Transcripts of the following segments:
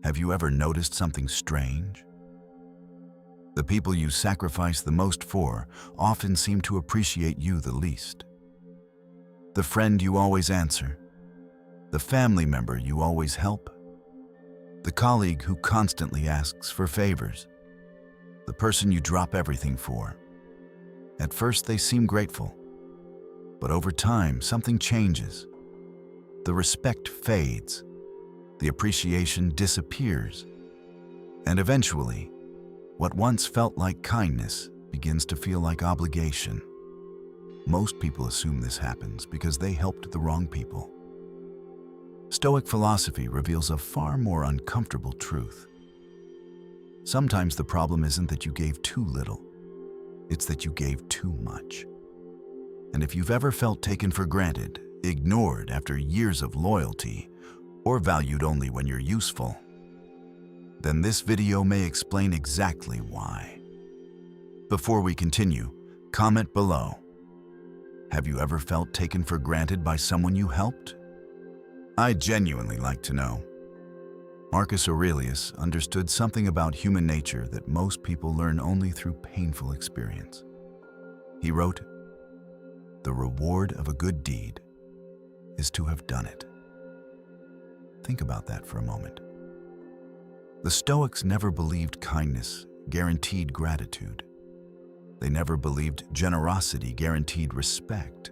Have you ever noticed something strange? The people you sacrifice the most for often seem to appreciate you the least. The friend you always answer, the family member you always help, the colleague who constantly asks for favors, the person you drop everything for. At first they seem grateful, but over time something changes. The respect fades, the appreciation disappears, and eventually, what once felt like kindness begins to feel like obligation. Most people assume this happens because they helped the wrong people. Stoic philosophy reveals a far more uncomfortable truth. Sometimes the problem isn't that you gave too little, it's that you gave too much. And if you've ever felt taken for granted, ignored after years of loyalty, or valued only when you're useful, then this video may explain exactly why. Before we continue, comment below. Have you ever felt taken for granted by someone you helped? I'd genuinely like to know. Marcus Aurelius understood something about human nature that most people learn only through painful experience. He wrote, "The reward of a good deed is to have done it." Think about that for a moment. The Stoics never believed kindness guaranteed gratitude. They never believed generosity guaranteed respect.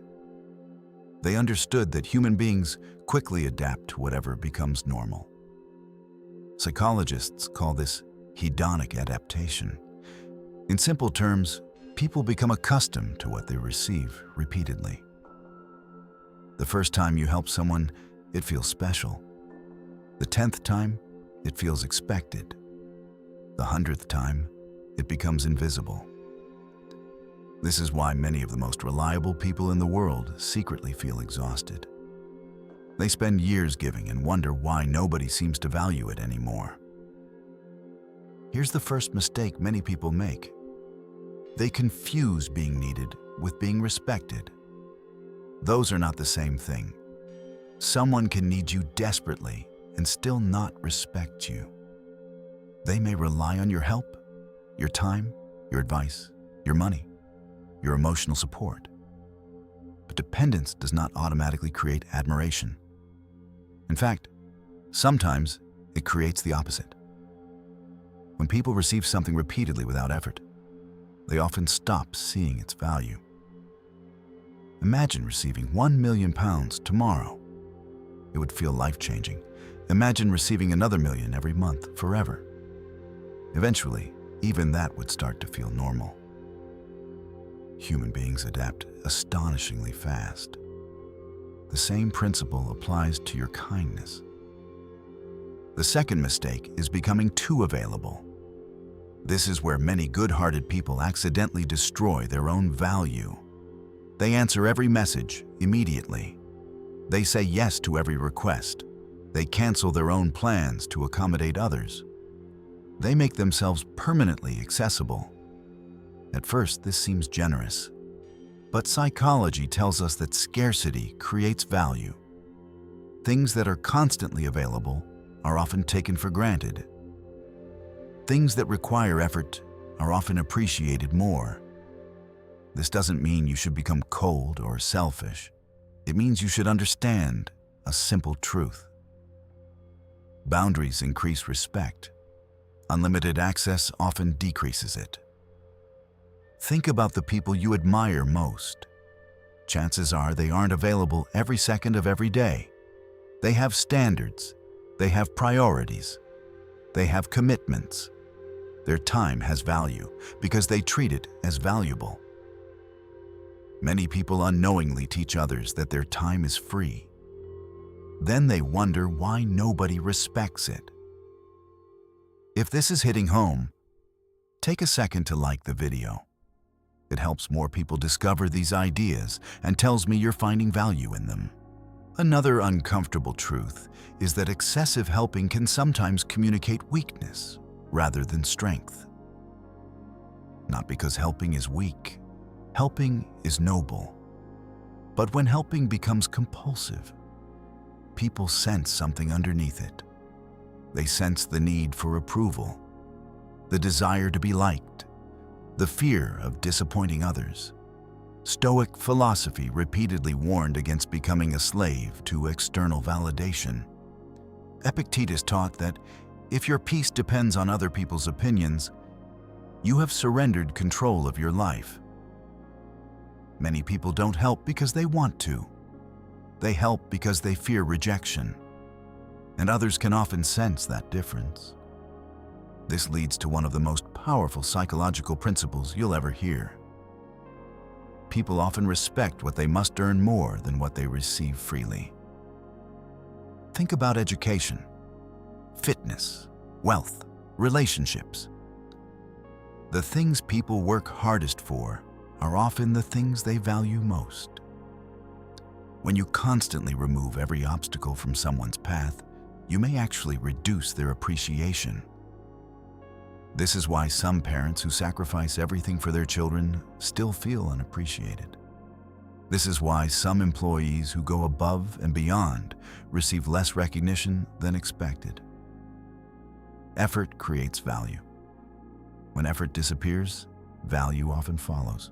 They understood that human beings quickly adapt to whatever becomes normal. Psychologists call this hedonic adaptation. In simple terms, people become accustomed to what they receive repeatedly. The first time you help someone, it feels special. The 10th time, it feels expected. The 100th time, it becomes invisible. This is why many of the most reliable people in the world secretly feel exhausted. They spend years giving and wonder why nobody seems to value it anymore. Here's the first mistake many people make. They confuse being needed with being respected. Those are not the same thing. Someone can need you desperately and still not respect you. They may rely on your help, your time, your advice, your money, your emotional support. But dependence does not automatically create admiration. In fact, sometimes it creates the opposite. When people receive something repeatedly without effort, they often stop seeing its value. Imagine receiving £1 million tomorrow. It would feel life-changing. Imagine receiving another million every month forever. Eventually, even that would start to feel normal. Human beings adapt astonishingly fast. The same principle applies to your kindness. The second mistake is becoming too available. This is where many good-hearted people accidentally destroy their own value. They answer every message immediately. They say yes to every request. They cancel their own plans to accommodate others. They make themselves permanently accessible. At first, this seems generous. But psychology tells us that scarcity creates value. Things that are constantly available are often taken for granted. Things that require effort are often appreciated more. This doesn't mean you should become cold or selfish. It means you should understand a simple truth. Boundaries increase respect. Unlimited access often decreases it. Think about the people you admire most. Chances are they aren't available every second of every day. They have standards. They have priorities. They have commitments. Their time has value because they treat it as valuable. Many people unknowingly teach others that their time is free. Then they wonder why nobody respects it. If this is hitting home, take a second to like the video. It helps more people discover these ideas and tells me you're finding value in them. Another uncomfortable truth is that excessive helping can sometimes communicate weakness rather than strength. Not because helping is weak. Helping is noble. But when helping becomes compulsive, people sense something underneath it. They sense the need for approval, the desire to be liked, the fear of disappointing others. Stoic philosophy repeatedly warned against becoming a slave to external validation. Epictetus taught that if your peace depends on other people's opinions, you have surrendered control of your life. Many people don't help because they want to. They help because they fear rejection, and others can often sense that difference. This leads to one of the most powerful psychological principles you'll ever hear. People often respect what they must earn more than what they receive freely. Think about education, fitness, wealth, relationships. The things people work hardest for are often the things they value most. When you constantly remove every obstacle from someone's path, you may actually reduce their appreciation. This is why some parents who sacrifice everything for their children still feel unappreciated. This is why some employees who go above and beyond receive less recognition than expected. Effort creates value. When effort disappears, value often follows.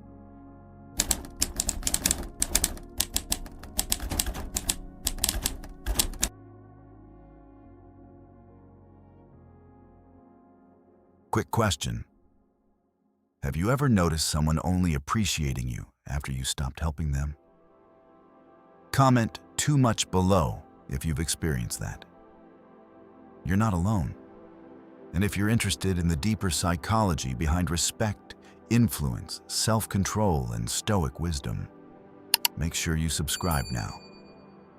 Quick question. Have you ever noticed someone only appreciating you after you stopped helping them? Comment "too much" below if you've experienced that. You're not alone. And if you're interested in the deeper psychology behind respect, influence, self-control, and Stoic wisdom, make sure you subscribe now.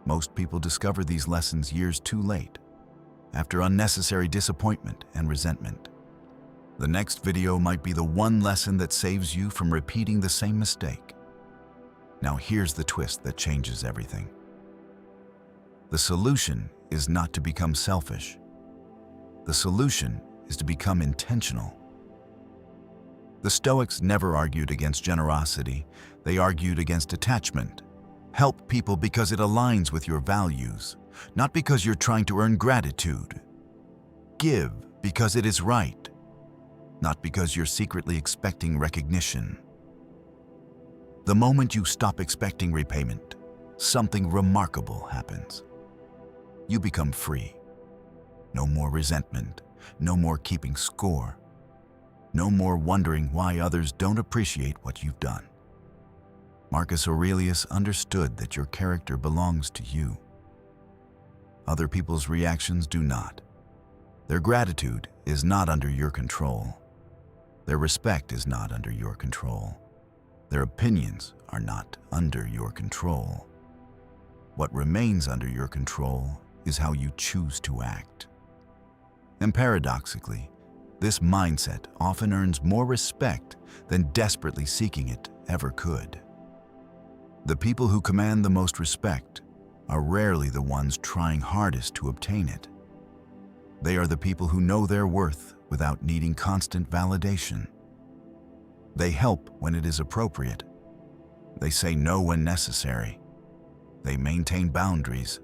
Most people discover these lessons years too late, after unnecessary disappointment and resentment. The next video might be the one lesson that saves you from repeating the same mistake. Now here's the twist that changes everything. The solution is not to become selfish. The solution is to become intentional. The Stoics never argued against generosity. They argued against attachment. Help people because it aligns with your values, not because you're trying to earn gratitude. Give because it is right, not because you're secretly expecting recognition. The moment you stop expecting repayment, something remarkable happens. You become free. No more resentment, no more keeping score, no more wondering why others don't appreciate what you've done. Marcus Aurelius understood that your character belongs to you. Other people's reactions do not. Their gratitude is not under your control. Their respect is not under your control. Their opinions are not under your control. What remains under your control is how you choose to act. And paradoxically, this mindset often earns more respect than desperately seeking it ever could. The people who command the most respect are rarely the ones trying hardest to obtain it. They are the people who know their worth without needing constant validation. They help when it is appropriate. They say no when necessary. They maintain boundaries.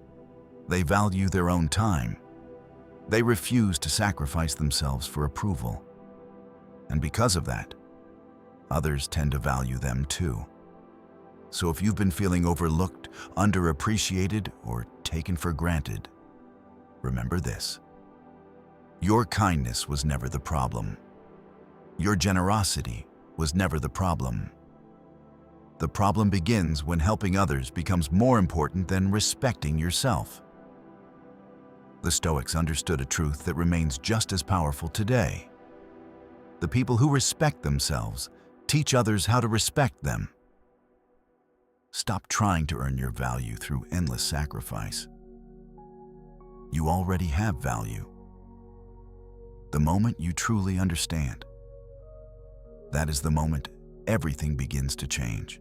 They value their own time. They refuse to sacrifice themselves for approval. And because of that, others tend to value them too. So if you've been feeling overlooked, underappreciated, or taken for granted, remember this. Your kindness was never the problem. Your generosity was never the problem. The problem begins when helping others becomes more important than respecting yourself. The Stoics understood a truth that remains just as powerful today. The people who respect themselves teach others how to respect them. Stop trying to earn your value through endless sacrifice. You already have value. The moment you truly understand, that is the moment everything begins to change.